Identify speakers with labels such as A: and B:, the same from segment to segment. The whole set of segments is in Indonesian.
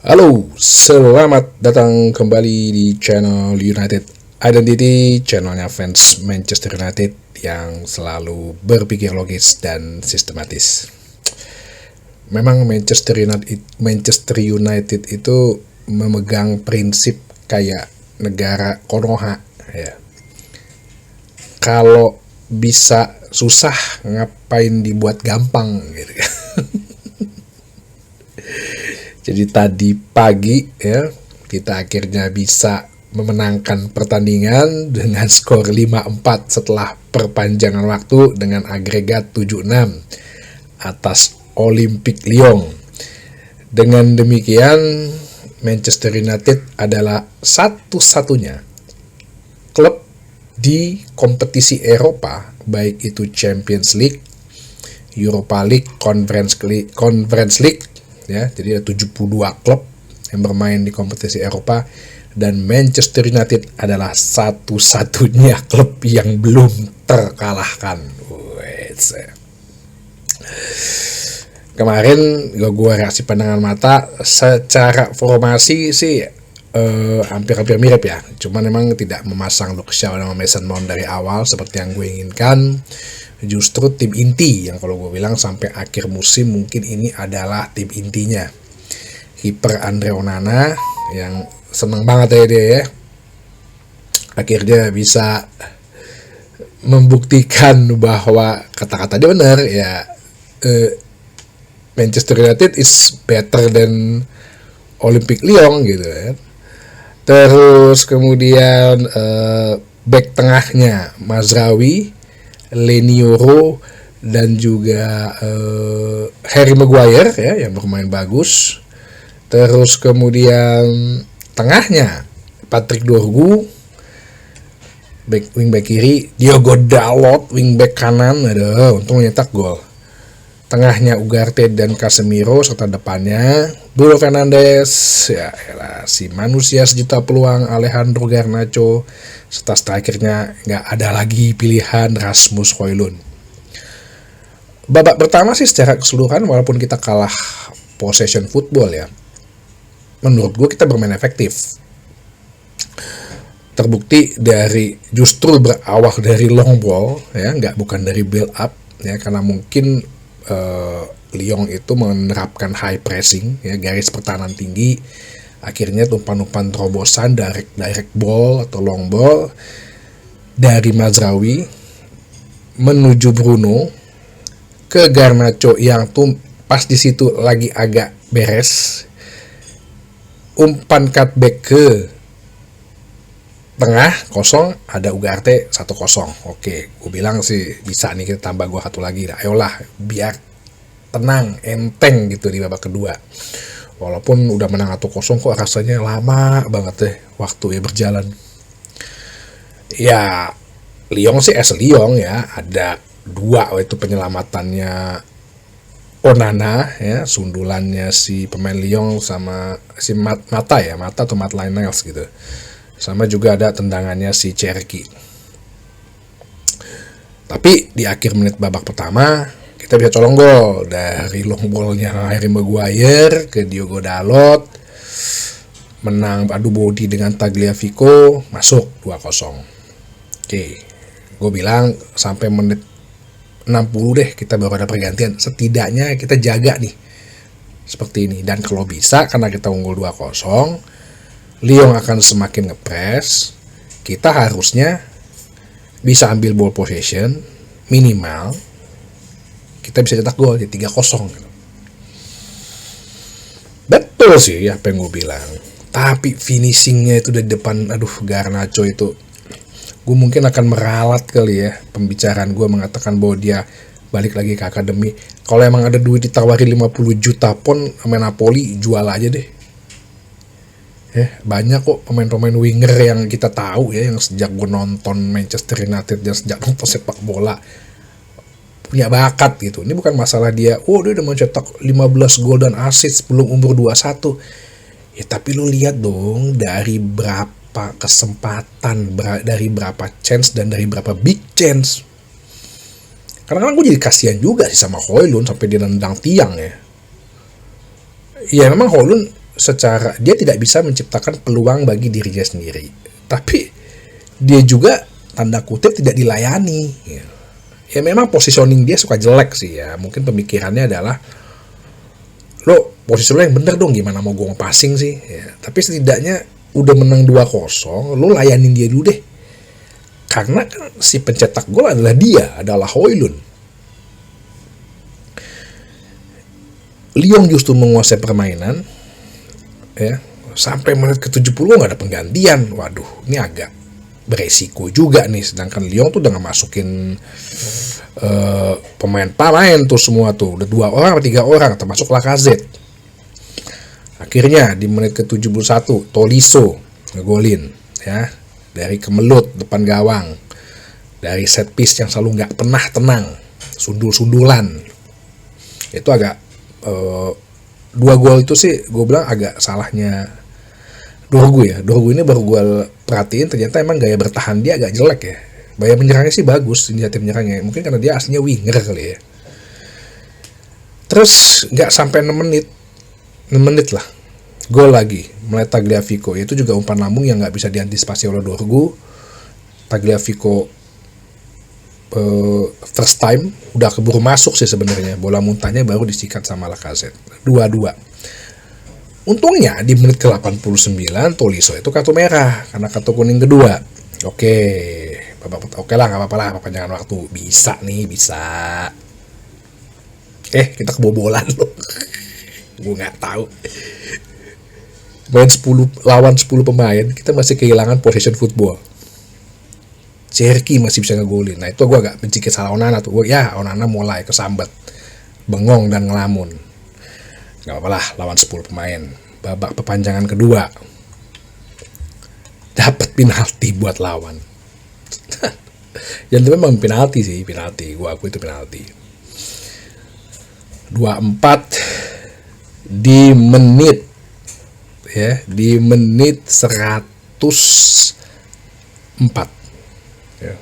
A: Halo, selamat datang kembali di channel United Identity, channelnya fans Manchester United yang selalu berpikir logis dan sistematis. Memang Manchester United itu memegang prinsip kayak negara Konoha ya. Kalau bisa susah, ngapain dibuat gampang gitu ya. Jadi tadi pagi ya kita akhirnya bisa memenangkan pertandingan dengan skor 5-4 setelah perpanjangan waktu dengan agregat 7-6 atas Olympique Lyon. Dengan demikian Manchester United adalah satu-satunya klub di kompetisi Eropa, baik itu Champions League, Europa League, Conference League ya, jadi ada 72 klub yang bermain di kompetisi Eropa dan Manchester United adalah satu-satunya klub yang belum terkalahkan. Kemarin gue reaksi pandangan mata secara formasi sih hampir-hampir mirip ya, cuman memang tidak memasang Luke Shaw dan Mason Mount dari awal seperti yang gue inginkan. Justru tim inti yang kalau gue bilang sampai akhir musim mungkin ini adalah tim intinya. Kiper Andre Onana yang seneng banget ya dia ya, akhirnya bisa membuktikan bahwa kata-kata dia benar ya. Manchester United is better than Olympique Lyon gitu ya. Terus kemudian back tengahnya Mazraoui, Lenioro dan juga Harry Maguire ya yang bermain bagus. Terus kemudian tengahnya Patrick Dorgu, wingback kiri Diogo Dalot, wingback kanan, untung nyetak gol. Tengahnya Ugarte dan Casemiro serta depannya Bruno Fernandes, ya elah, si manusia sejuta peluang Alejandro Garnacho, serta strikernya nggak ada lagi pilihan Rasmus Højlund. Babak pertama sih secara keseluruhan walaupun kita kalah possession football ya, menurut gue kita bermain efektif. Terbukti dari justru berawal dari long ball ya, bukan dari build up ya, karena mungkin Lyon itu menerapkan high pressing ya, garis pertahanan tinggi, akhirnya umpan-umpan terobosan direct ball atau long ball dari Mazraoui menuju Bruno ke Garnacho yang tuh pas di situ lagi agak beres, umpan cutback ke tengah kosong, ada Ugarte 1-0. Oke, gue bilang sih bisa nih kita tambah gue satu lagi lah. Ayolah, biar tenang, enteng gitu di babak kedua. Walaupun udah menang 1-0 kok rasanya lama banget deh waktu ya berjalan. Ya, Lyon sih Lyon ya, ada 2 itu penyelamatannya Onana ya, sundulannya si pemain Lyon sama si Mata atau Matt Lynels gitu. Sama juga ada tendangannya si Cherki. Tapi di akhir menit babak pertama kita bisa colong gol dari long ball-nya Harry Maguire ke Diogo Dalot, menang adu body dengan Tagliafico, masuk 2-0. Oke, gue bilang sampai menit 60 deh kita baru ada pergantian. Setidaknya kita jaga nih seperti ini, dan kalau bisa karena kita unggul 2-0, Lyon akan semakin ngepres, kita harusnya bisa ambil ball possession, minimal kita bisa cetak gol di 3-0 gitu. Betul sih apa yang gue bilang, tapi finishingnya itu di depan, Garnacho itu, gue mungkin akan meralat kali ya pembicaraan gue mengatakan bahwa dia balik lagi ke akademi. Kalau emang ada duit ditawari 50 juta pun sama Napoli, jual aja deh. Banyak kok pemain-pemain winger yang kita tahu ya, yang sejak gue nonton Manchester United dan sejak nonton sepak bola punya bakat gitu. Ini bukan masalah dia udah mencetak 15 gol dan assist sebelum umur 21 ya, tapi lu lihat dong dari berapa kesempatan, dari berapa chance, dan dari berapa big chance. Kadang-kadang gue jadi kasihan juga sih sama Højlund sampai dia nendang tiang ya. Ya memang Højlund dia tidak bisa menciptakan peluang bagi dirinya sendiri, tapi dia juga tanda kutip tidak dilayani. Ya memang positioning dia suka jelek sih ya. Mungkin pemikirannya adalah, lo posisi lo yang bener dong, gimana mau gue passing sih ya. Tapi setidaknya udah menang 2-0, lo layanin dia dulu deh. Karena kan si pencetak gol adalah Højlund. Lyon justru menguasai permainan ya. Sampai menit ke-70 nggak ada penggantian. Waduh, ini agak beresiko juga nih. Sedangkan Lyon tuh udah masukin pemain tuh semua tuh. Udah 2 orang atau 3 orang, termasuk Lacazette. Akhirnya di menit ke-71 Tolisso ngegolin ya. Dari kemelut depan gawang, dari set piece yang selalu nggak pernah tenang, sundul-sundulan. Itu agak 2 gol itu sih gue bilang agak salahnya Dorgu ya. Dorgu ini baru gue perhatiin, ternyata emang gaya bertahan dia agak jelek ya. Gaya menyerangnya sih bagus, inisiatif menyerangnya, mungkin karena dia aslinya winger kali ya. Terus nggak sampai 6 menit lah, gol lagi mulai Tagliafico. Itu juga umpan lambung yang nggak bisa diantisipasi oleh Dorgu. Tagliafico first time udah keburu masuk sih sebenarnya, bola muntahnya baru disikat sama Lacazette. 2-2. Untungnya di menit ke-89 Tolisso itu kartu merah karena kartu kuning kedua. Oke lah, nggak apa-apa lah, perpanjangan waktu bisa nih, bisa. Kita kebobolan loh. Gue nggak tahu. Main 10 lawan 10 pemain, kita masih kehilangan possession football. Cherki masih bisa ngegolin. Nah itu gue agak benci ke salah Onana tuh. Onana mulai kesambat, bengong dan ngelamun. Gak apa-apa lah, lawan 10 pemain. Babak perpanjangan kedua, dapat penalti buat lawan. Yang itu memang penalti. Gue aku itu penalti. 2-4 di menit 104 ya.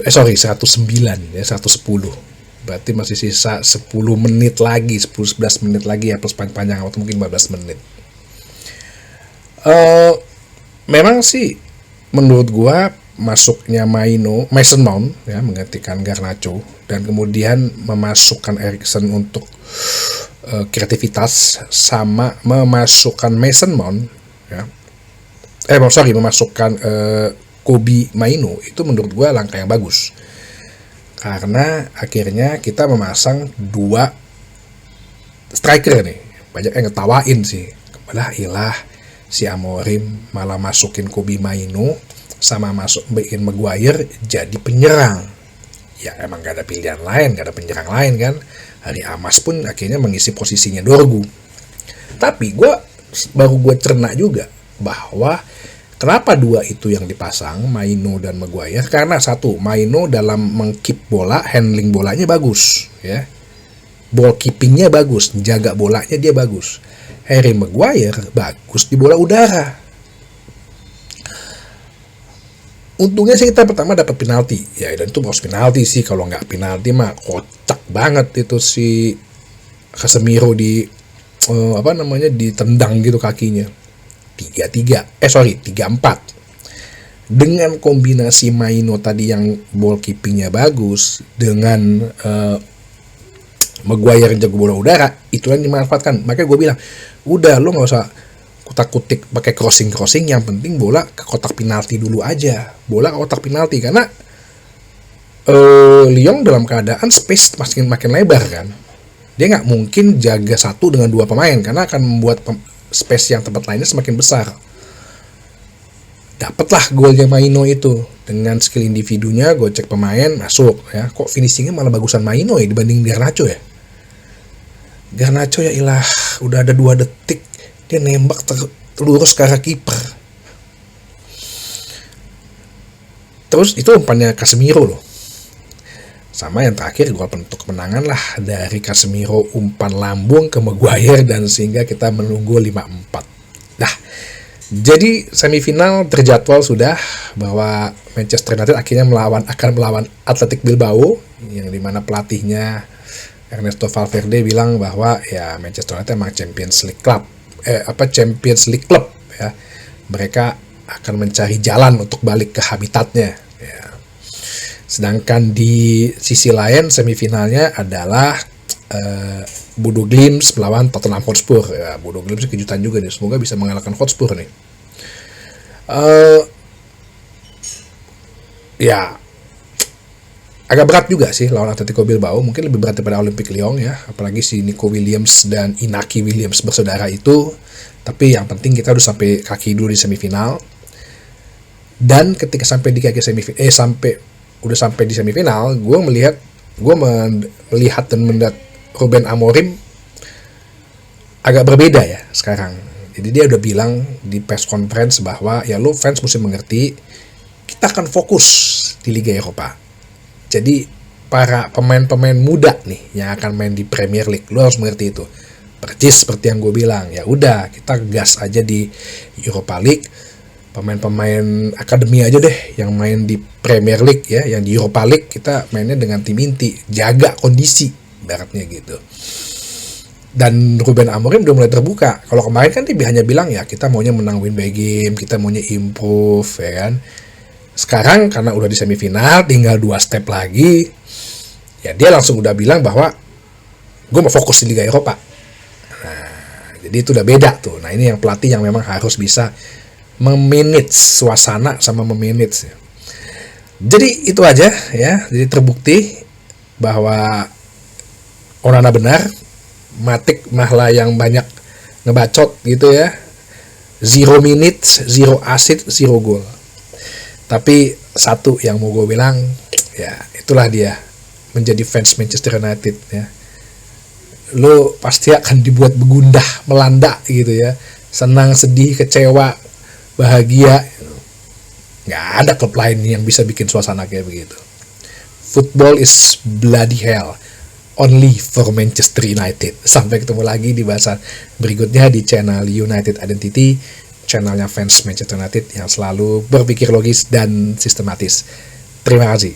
A: 109 ya, 110. Berarti masih sisa 10 menit lagi, 10-11 menit lagi ya, plus panjang waktu mungkin 15 menit. Memang sih menurut gua masuknya Mason Mount ya menggantikan Garnacho, dan kemudian memasukkan Eriksen untuk kreativitas, sama memasukkan Mason Mount ya. Memasukkan Kobbie Mainoo, itu menurut gue langkah yang bagus. Karena akhirnya kita memasang 2 striker nih. Banyak yang ngetawain sih. Ilah si Amorim malah masukin Kobbie Mainoo sama bikin Maguire jadi penyerang. Ya emang gak ada pilihan lain, gak ada penyerang lain kan. Hari Amas pun akhirnya mengisi posisinya Dorgu. Tapi baru gue cerna juga bahwa kenapa 2 itu yang dipasang, Mainoo dan Maguire. Karena satu, Mainoo dalam mengkeep bola, handling bolanya bagus ya. Ball keepingnya bagus, jaga bolanya dia bagus. Harry Maguire bagus di bola udara. Untungnya sih kita pertama dapat penalti ya, dan itu harus penalti sih. Kalau nggak penalti mah kocak banget itu si Casemiro ditendang gitu kakinya. 3-4 dengan kombinasi Mainoo tadi yang ball keepingnya bagus dengan Maguire jago bola udara, itu yang dimanfaatkan. Makanya gue bilang, udah lo nggak usah kutak-kutik pakai crossing, yang penting bola ke kotak penalti dulu aja. Bola ke kotak penalti, karena Lyon dalam keadaan space makin lebar kan. Dia nggak mungkin jaga 1 dengan 2 pemain, karena akan membuat space yang tempat lainnya semakin besar. Dapatlah golnya Mainoo itu dengan skill individunya. Gue cek pemain masuk ya. Kok finishingnya malah bagusan Mainoo ya dibanding Garnacho ya. Garnacho ya ilah, udah ada 2 detik dia nembak lurus ke arah kiper. Terus itu umpannya Casemiro loh. Sama yang terakhir gol penentu kemenangan lah dari Casemiro, umpan lambung ke Maguire, dan sehingga kita menunggu 5-4. Nah, jadi semifinal terjadwal sudah, bahwa Manchester United akhirnya akan melawan Athletic Bilbao, yang dimana pelatihnya Ernesto Valverde bilang bahwa ya Manchester United emang Champions League Club, Champions League Club ya. Mereka akan mencari jalan untuk balik ke habitatnya. Ya. Sedangkan di sisi lain semifinalnya adalah Bodo Glimt melawan Tottenham Hotspur. Ya, Bodo Glimt kejutan juga nih. Semoga bisa mengalahkan Hotspur nih. Ya agak berat juga sih lawan Atletico Bilbao, mungkin lebih berat daripada Olympique Lyon ya, apalagi si Nico Williams dan Inaki Williams bersaudara itu. Tapi yang penting kita udah sampai kaki dulu di semifinal, dan ketika sampai di kaki sampai di semifinal, gue melihat dan mendat Ruben Amorim agak berbeda ya sekarang. Jadi dia udah bilang di press conference bahwa ya lo fans mesti mengerti, kita akan fokus di Liga Eropa. Jadi para pemain-pemain muda nih yang akan main di Premier League, lo harus mengerti itu. Persis seperti yang gue bilang, ya udah kita gas aja di Europa League. Pemain-pemain akademi aja deh yang main di Premier League ya, yang di Europa League kita mainnya dengan tim inti, jaga kondisi baratnya gitu. Dan Ruben Amorim udah mulai terbuka. Kalau kemarin kan dia hanya bilang ya kita maunya menang win by game, kita maunya improve ya kan. Sekarang karena udah di semifinal, tinggal 2 step lagi, ya dia langsung udah bilang bahwa gue mau fokus di Liga Eropa. Nah, jadi itu udah beda tuh. Nah ini yang pelatih yang memang harus bisa memanage suasana sama memanage. Jadi itu aja ya. Jadi terbukti bahwa Onana benar, Matic malah yang banyak ngebacot gitu ya. 0 minutes, 0 assist, 0 gol. Tapi satu yang mau gue bilang, ya itulah dia menjadi fans Manchester United ya. Lo pasti akan dibuat begundah, melanda gitu ya. Senang, sedih, kecewa, bahagia. Nggak ada klub lain yang bisa bikin suasana kayak begitu. Football is bloody hell. Only for Manchester United. Sampai ketemu lagi di bahasan berikutnya di channel United Identity, channelnya fans Manchester United yang selalu berpikir logis dan sistematis. Terima kasih.